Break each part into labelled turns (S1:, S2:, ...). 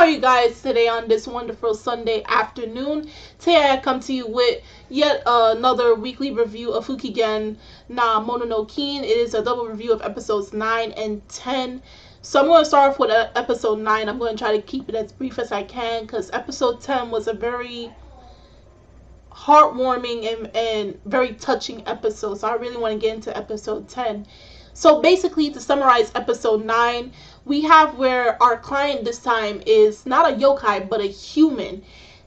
S1: are you guys today on this wonderful Sunday afternoon? Today I come to you with yet another weekly review of Fukigen na Mononokean. It is a double review of episodes 9 and 10. So I'm going to start off with episode 9. I'm going to try to keep it as brief as I can because episode 10 was a very heartwarming and very touching episode. So I really want to get into episode 10. So basically, to summarize episode 9, we have where our client this time is not a yokai, but a human.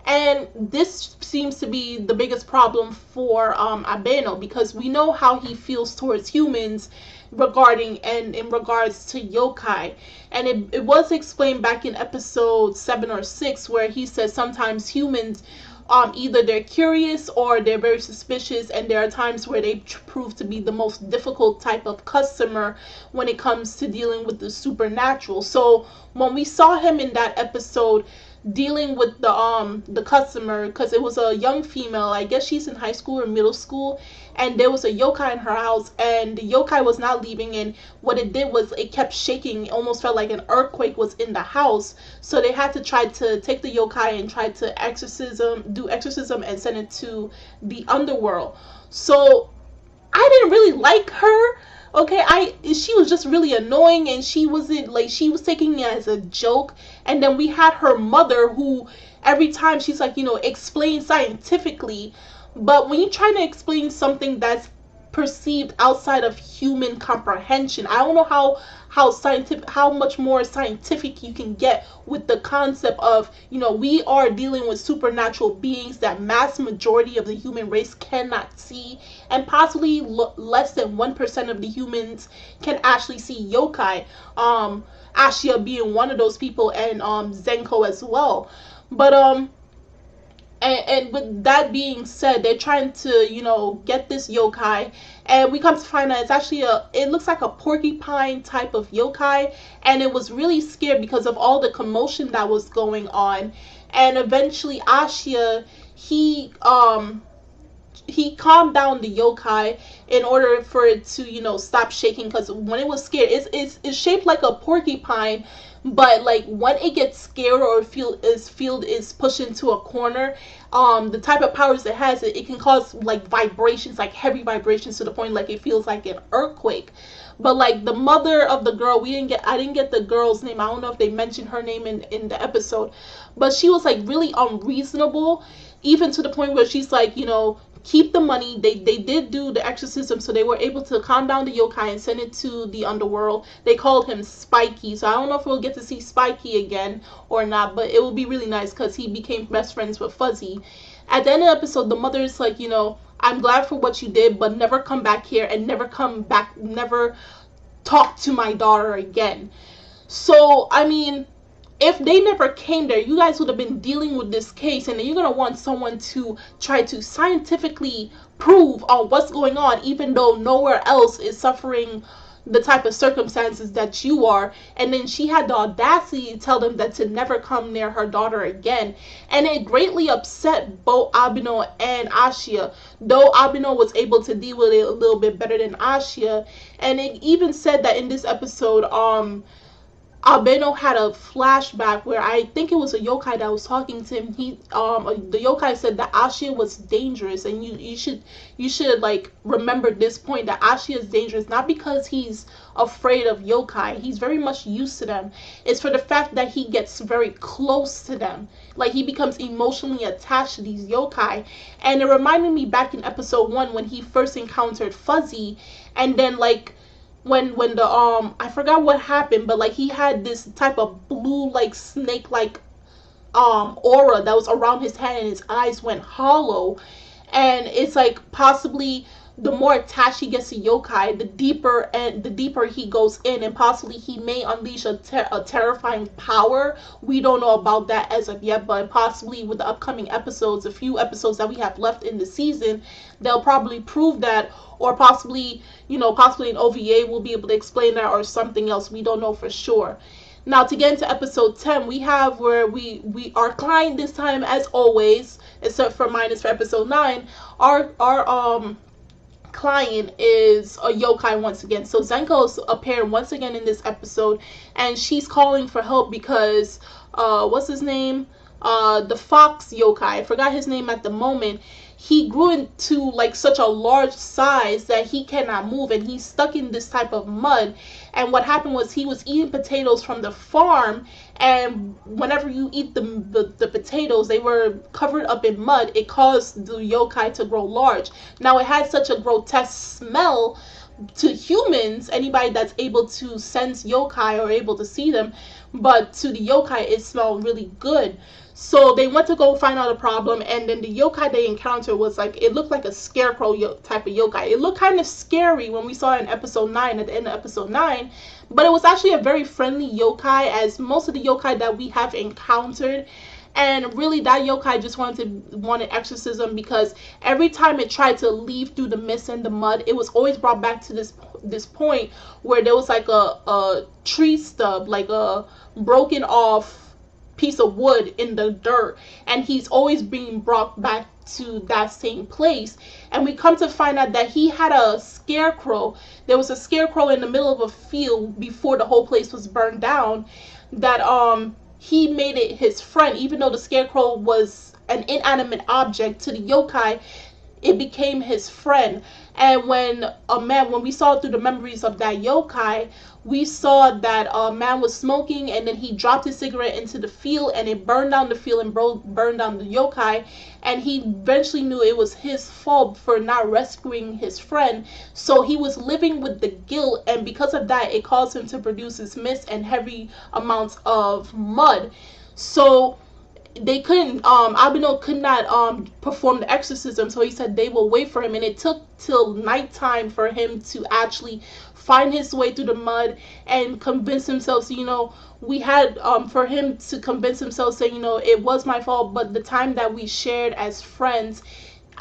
S1: And this seems to be the biggest problem for Abeno, because we know how he feels towards humans in regards to yokai. And it was explained back in episode 7 or 6 where he says sometimes humans either they're curious or they're very suspicious, and there are times where they prove to be the most difficult type of customer when it comes to dealing with the supernatural. So when we saw him in that episode dealing with the customer, because it was a young female, I guess she's in high school or middle school, and there was a yokai in her house, and the yokai was not leaving, and what it did was it kept shaking. It almost felt like an earthquake was in the house, so they had to try to take the yokai and try to do exorcism and send it to the underworld. So I didn't really like her. Okay, she was just really annoying, and she wasn't like, she was taking it as a joke. And then we had her mother, who every time she's like, explain scientifically, but when you're trying to explain something that's perceived outside of human comprehension, I don't know how much more scientific you can get with the concept of, we are dealing with supernatural beings that mass majority of the human race cannot see, and possibly less than 1% of the humans can actually see yokai, Ashia being one of those people, and Zenko as well. But and with that being said, they're trying to, get this yokai, and we come to find out it's actually it looks like a porcupine type of yokai, and it was really scared because of all the commotion that was going on. And eventually Ashia, he calmed down the yokai in order for it to, stop shaking, because when it was scared, it's shaped like a porcupine, but like when it gets scared or is pushed into a corner, the type of powers it has, it can cause like vibrations, like heavy vibrations, to the point like it feels like an earthquake. But like the mother of the girl, I didn't get the girl's name. I don't know if they mentioned her name in the episode, but she was like really unreasonable, even to the point where she's like, keep the money. They did do the exorcism, so they were able to calm down the yokai and send it to the underworld. They called him Spiky, so I don't know if we'll get to see Spiky again or not, but it will be really nice because he became best friends with Fuzzy. At the end of the episode, the mother is like, I'm glad for what you did, but never come back here, and never talk to my daughter again. So I mean, if they never came there, you guys would have been dealing with this case, and then you're going to want someone to try to scientifically prove on what's going on, even though nowhere else is suffering the type of circumstances that you are. And then she had the audacity to tell them that to never come near her daughter again. And it greatly upset both Abeno and Ashia, though Abeno was able to deal with it a little bit better than Ashia. And it even said that in this episode, Abeno had a flashback where I think it was a yokai that was talking to him. The yokai said that Ashia was dangerous, and you should like remember this point, that Ashia is dangerous not because he's afraid of yokai. He's very much used to them. It's for the fact that he gets very close to them, like he becomes emotionally attached to these yokai. And it reminded me back in episode 1 when he first encountered Fuzzy, and then like when the I forgot what happened, but like he had this type of blue like snake like aura that was around his head, and his eyes went hollow. And it's like possibly the more attached he gets to yokai, the deeper he goes in, and possibly he may unleash a terrifying power. We don't know about that as of yet, but possibly with the upcoming episodes, a few episodes that we have left in the season, they'll probably prove that, or possibly possibly an OVA will be able to explain that, or something else. We don't know for sure. Now, to get into episode 10, we have where we our client this time, as always, except for minus for episode 9, our client is a yokai once again. So Zenko's appeared once again in this episode, and she's calling for help because what's his name? The fox yokai. I forgot his name at the moment. He grew into like such a large size that he cannot move, and he's stuck in this type of mud. And what happened was he was eating potatoes from the farm, and whenever you eat the potatoes, they were covered up in mud. It caused the yokai to grow large. Now it had such a grotesque smell to humans, anybody that's able to sense yokai or able to see them, but to the yokai it smelled really good. So they went to go find out the problem, and then the yokai they encountered was like, it looked like a scarecrow type of yokai. It looked kind of scary when we saw it in episode 9, at the end of episode 9, but it was actually a very friendly yokai, as most of the yokai that we have encountered. And really that yokai just wanted exorcism, because every time it tried to leave through the mist and the mud, it was always brought back to this point where there was like a tree stub, like a broken off piece of wood in the dirt, and he's always being brought back to that same place. And we come to find out that he had a scarecrow. There was a scarecrow in the middle of a field before the whole place was burned down, that he made it his friend. Even though the scarecrow was an inanimate object, to the yokai it became his friend. And when we saw through the memories of that yokai, we saw that a man was smoking, and then he dropped his cigarette into the field, and it burned down the field and burned down the yokai. And he eventually knew it was his fault for not rescuing his friend. So he was living with the guilt, and because of that, it caused him to produce this mist and heavy amounts of mud. So they couldn't Albino could not perform the exorcism, so he said they will wait for him, and it took till nighttime for him to actually find his way through the mud and convince himself. So, we had for him to convince himself, saying, it was my fault, but the time that we shared as friends,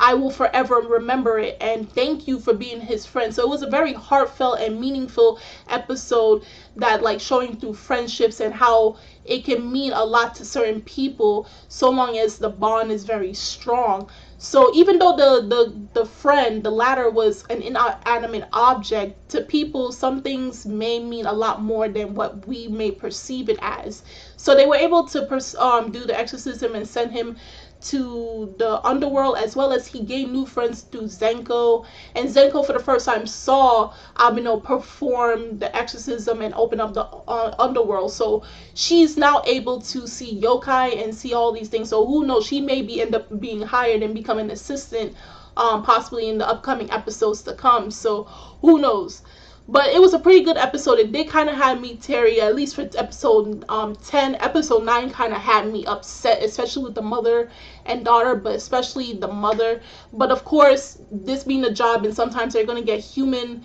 S1: I will forever remember it, and thank you for being his friend. So it was a very heartfelt and meaningful episode, that like showing through friendships and how it can mean a lot to certain people so long as the bond is very strong. So even though the friend, the latter, was an inanimate object, to people some things may mean a lot more than what we may perceive it as. So they were able to do the exorcism and send him to the underworld, as well as he gained new friends through Zenko. And Zenko for the first time saw Albino perform the exorcism and open up the underworld. So she's now able to see yokai and see all these things. So who knows, she may end up being hired and become an assistant, possibly in the upcoming episodes to come. So who knows. But it was a pretty good episode. It did kind of have me teary, at least for episode 10. Episode 9 kind of had me upset, especially with the mother and daughter, but especially the mother. But of course, this being a job, and sometimes they're going to get human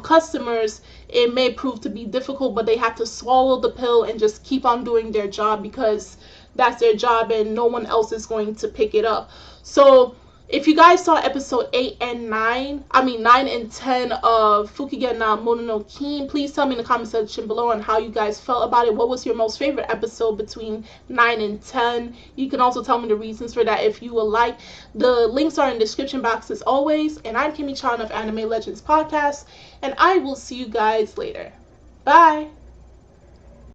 S1: customers, it may prove to be difficult, but they have to swallow the pill and just keep on doing their job, because that's their job and no one else is going to pick it up. So if you guys saw episode 8 and 9, 9 and 10 of Fukigen na Mononokean, please tell me in the comment section below on how you guys felt about it. What was your most favorite episode between 9 and 10? You can also tell me the reasons for that if you would like. The links are in the description box as always. And I'm Kimmy Chan of Anime Legends Podcast, and I will see you guys later. Bye!